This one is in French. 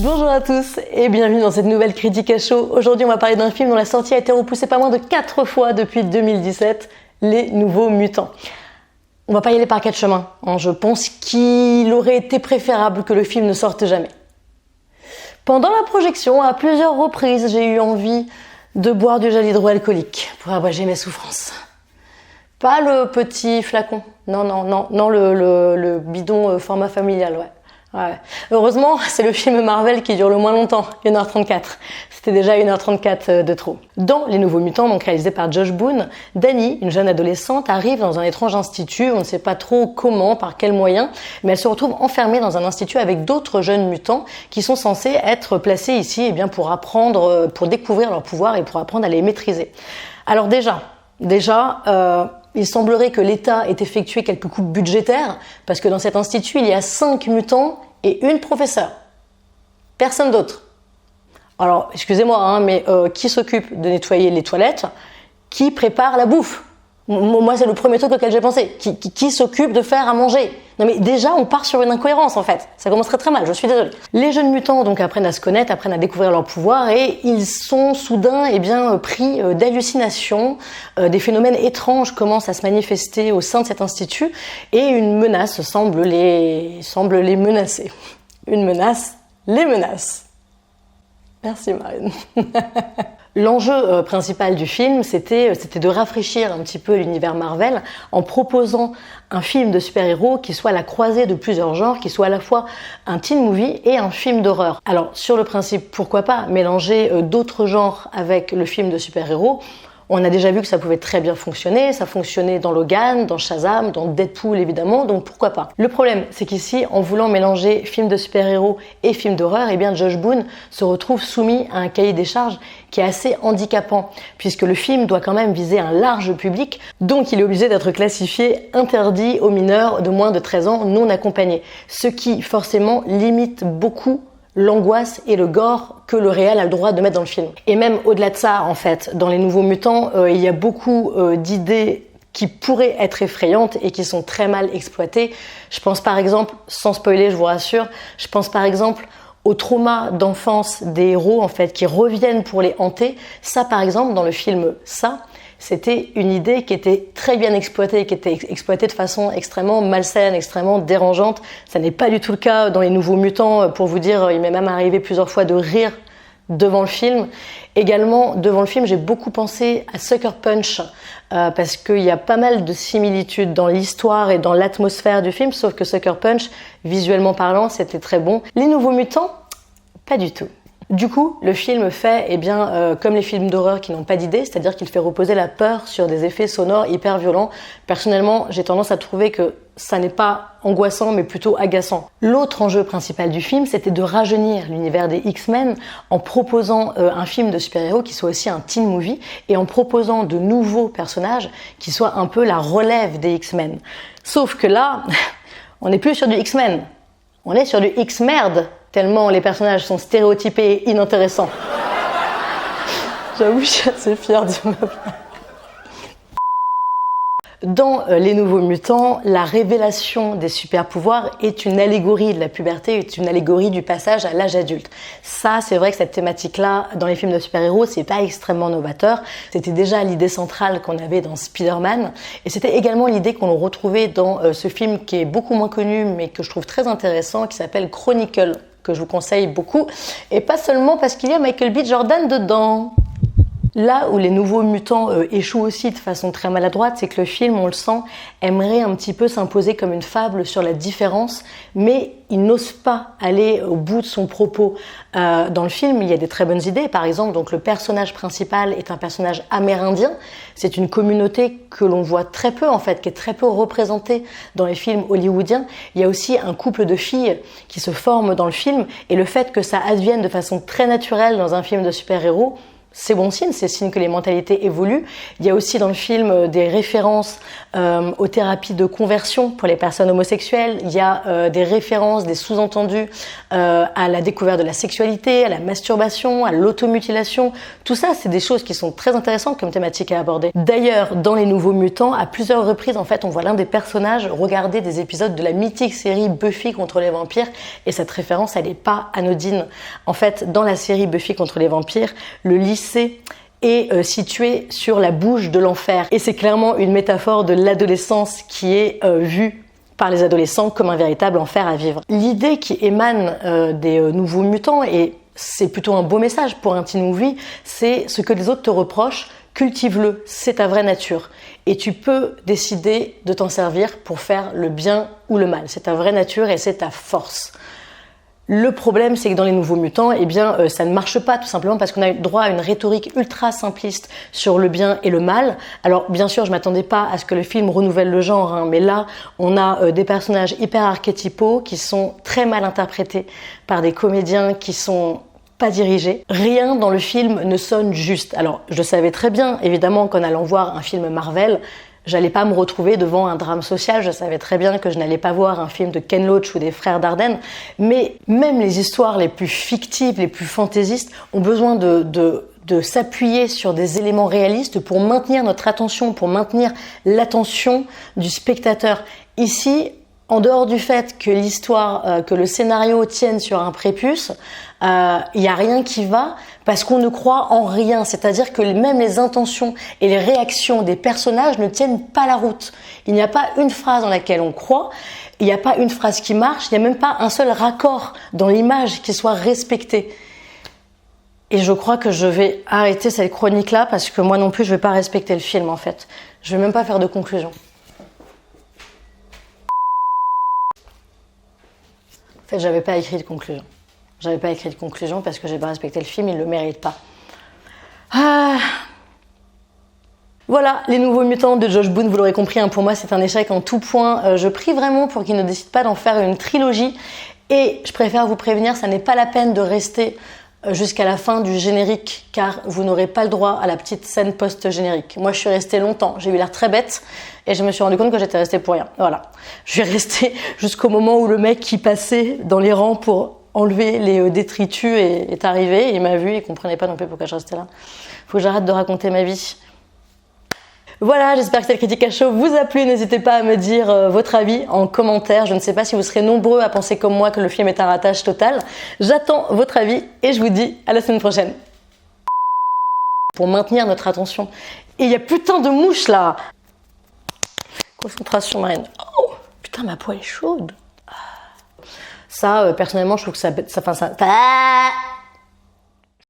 Bonjour à tous et bienvenue dans cette nouvelle critique à chaud. Aujourd'hui on va parler d'un film dont la sortie a été repoussée pas moins de 4 fois depuis 2017, Les Nouveaux Mutants. On va pas y aller par 4 chemins, je pense qu'il aurait été préférable que le film ne sorte jamais. Pendant la projection, à plusieurs reprises, j'ai eu envie de boire du gel hydroalcoolique pour abréger mes souffrances. Pas le petit flacon, non, le bidon format familial, ouais. Heureusement, c'est le film Marvel qui dure le moins longtemps, 1h34. C'était déjà 1h34 de trop. Dans Les Nouveaux Mutants, donc réalisé par Josh Boone, Dani, une jeune adolescente, arrive dans un étrange institut, on ne sait pas trop comment, par quels moyens, mais elle se retrouve enfermée dans un institut avec d'autres jeunes mutants qui sont censés être placés ici pour apprendre, pour découvrir leurs pouvoirs et pour apprendre à les maîtriser. Alors déjà, il semblerait que l'État ait effectué quelques coupes budgétaires, parce que dans cet institut, il y a 5 mutants et une professeure. Personne d'autre. Alors, excusez-moi, mais qui s'occupe de nettoyer les toilettes? Qui prépare la bouffe? Moi, c'est le premier truc auquel j'ai pensé. Qui s'occupe de faire à manger? Non mais déjà, on part sur une incohérence en fait. Ça commence très mal, je suis désolée. Les jeunes mutants donc apprennent à se connaître, apprennent à découvrir leurs pouvoirs et ils sont soudain pris d'hallucinations. Des phénomènes étranges commencent à se manifester au sein de cet institut et une menace semble les menacer. Une menace les menace. Merci Marine. L'enjeu principal du film, c'était de rafraîchir un petit peu l'univers Marvel en proposant un film de super-héros qui soit la croisée de plusieurs genres, qui soit à la fois un teen movie et un film d'horreur. Alors, sur le principe, pourquoi pas mélanger d'autres genres avec le film de super-héros? On a déjà vu que ça pouvait très bien fonctionner, ça fonctionnait dans Logan, dans Shazam, dans Deadpool évidemment, donc pourquoi pas. Le problème, c'est qu'ici, en voulant mélanger film de super-héros et film d'horreur, Josh Boone se retrouve soumis à un cahier des charges qui est assez handicapant, puisque le film doit quand même viser un large public, donc il est obligé d'être classifié interdit aux mineurs de moins de 13 ans non accompagnés, ce qui forcément limite beaucoup l'angoisse et le gore que le réel a le droit de mettre dans le film. Et même au-delà de ça, en fait, dans Les Nouveaux Mutants, il y a beaucoup d'idées qui pourraient être effrayantes et qui sont très mal exploitées. Je pense par exemple, sans spoiler, je vous rassure, je pense par exemple au trauma d'enfance des héros, en fait, qui reviennent pour les hanter. Ça, par exemple, dans le film Ça, c'était une idée qui était très bien exploitée, qui était exploitée de façon extrêmement malsaine, extrêmement dérangeante. Ça n'est pas du tout le cas dans Les Nouveaux Mutants. Pour vous dire, il m'est même arrivé plusieurs fois de rire devant le film. Également, devant le film, j'ai beaucoup pensé à Sucker Punch, parce qu'il y a pas mal de similitudes dans l'histoire et dans l'atmosphère du film, sauf que Sucker Punch, visuellement parlant, c'était très bon. Les Nouveaux Mutants, pas du tout. Du coup, le film fait, comme les films d'horreur qui n'ont pas d'idée, c'est-à-dire qu'il fait reposer la peur sur des effets sonores hyper violents. Personnellement, j'ai tendance à trouver que ça n'est pas angoissant, mais plutôt agaçant. L'autre enjeu principal du film, c'était de rajeunir l'univers des X-Men en proposant un film de super-héros qui soit aussi un teen movie et en proposant de nouveaux personnages qui soient un peu la relève des X-Men. Sauf que là, on n'est plus sur du X-Men, on est sur du X-merde, tellement les personnages sont stéréotypés et inintéressants. J'avoue, je suis assez fière de ma part. Dans Les Nouveaux Mutants, la révélation des super-pouvoirs est une allégorie de la puberté, est une allégorie du passage à l'âge adulte. Ça, c'est vrai que cette thématique-là, dans les films de super-héros, c'est pas extrêmement novateur. C'était déjà l'idée centrale qu'on avait dans Spider-Man, et c'était également l'idée qu'on retrouvait dans ce film qui est beaucoup moins connu, mais que je trouve très intéressant, qui s'appelle Chronicle, que je vous conseille beaucoup, et pas seulement parce qu'il y a Michael B. Jordan dedans. Là où Les Nouveaux Mutants échouent aussi de façon très maladroite, c'est que le film, on le sent, aimerait un petit peu s'imposer comme une fable sur la différence, mais il n'ose pas aller au bout de son propos. Dans le film, il y a des très bonnes idées. Par exemple, donc le personnage principal est un personnage amérindien. C'est une communauté que l'on voit très peu, en fait, qui est très peu représentée dans les films hollywoodiens. Il y a aussi un couple de filles qui se forment dans le film, et le fait que ça advienne de façon très naturelle dans un film de super-héros, c'est bon signe, c'est signe que les mentalités évoluent. Il y a aussi dans le film des références aux thérapies de conversion pour les personnes homosexuelles. Il y a des références, des sous-entendus à la découverte de la sexualité, à la masturbation, à l'automutilation. Tout ça, c'est des choses qui sont très intéressantes comme thématique à aborder. D'ailleurs, dans Les Nouveaux Mutants, à plusieurs reprises, en fait, on voit l'un des personnages regarder des épisodes de la mythique série Buffy contre les vampires. Et cette référence, elle n'est pas anodine. En fait, dans la série Buffy contre les vampires, le lycée est situé sur la bouche de l'enfer. Et c'est clairement une métaphore de l'adolescence qui est vue par les adolescents comme un véritable enfer à vivre. L'idée qui émane des Nouveaux Mutants, et c'est plutôt un beau message pour un teen movie, c'est ce que les autres te reprochent, cultive-le, c'est ta vraie nature. Et tu peux décider de t'en servir pour faire le bien ou le mal. C'est ta vraie nature et c'est ta force. Le problème, c'est que dans Les Nouveaux Mutants, eh bien, ça ne marche pas, tout simplement parce qu'on a eu droit à une rhétorique ultra simpliste sur le bien et le mal. Alors, bien sûr, je m'attendais pas à ce que le film renouvelle le genre, hein, mais là, on a des personnages hyper archétypaux qui sont très mal interprétés par des comédiens qui sont pas dirigés. Rien dans le film ne sonne juste. Alors, je savais très bien, évidemment, qu'en allant voir un film Marvel, j'allais pas me retrouver devant un drame social, je savais très bien que je n'allais pas voir un film de Ken Loach ou des frères Dardenne, mais même les histoires les plus fictives, les plus fantaisistes ont besoin de s'appuyer sur des éléments réalistes pour maintenir notre attention, pour maintenir l'attention du spectateur. Ici, en dehors du fait que l'histoire, que le scénario tienne sur un prépuce, il n'y a rien qui va parce qu'on ne croit en rien. C'est-à-dire que même les intentions et les réactions des personnages ne tiennent pas la route. Il n'y a pas une phrase dans laquelle on croit, il n'y a pas une phrase qui marche, il n'y a même pas un seul raccord dans l'image qui soit respecté. Et je crois que je vais arrêter cette chronique-là parce que moi non plus, je ne vais pas respecter le film en fait. Je ne vais même pas faire de conclusion. En fait, j'avais pas écrit de conclusion. J'avais pas écrit de conclusion parce que j'ai pas respecté le film, il le mérite pas. Voilà, Les Nouveaux Mutants de Josh Boone, vous l'aurez compris, hein, pour moi c'est un échec en tout point. Je prie vraiment pour qu'il ne décide pas d'en faire une trilogie. Et je préfère vous prévenir, ça n'est pas la peine de rester jusqu'à la fin du générique, car vous n'aurez pas le droit à la petite scène post-générique. Moi, je suis restée longtemps, j'ai eu l'air très bête, et je me suis rendu compte que j'étais restée pour rien. Voilà. Je suis restée jusqu'au moment où le mec qui passait dans les rangs pour enlever les détritus est arrivé, il m'a vu, il comprenait pas non plus pourquoi je restais là. Faut que j'arrête de raconter ma vie. Voilà, j'espère que cette critique à chaud vous a plu. N'hésitez pas à me dire votre avis en commentaire. Je ne sais pas si vous serez nombreux à penser comme moi que le film est un ratage total. J'attends votre avis et je vous dis à la semaine prochaine. Pour maintenir notre attention. Et il y a putain de mouches là. Concentration marine. Oh, putain, ma peau est chaude. Ça, personnellement, je trouve que ça...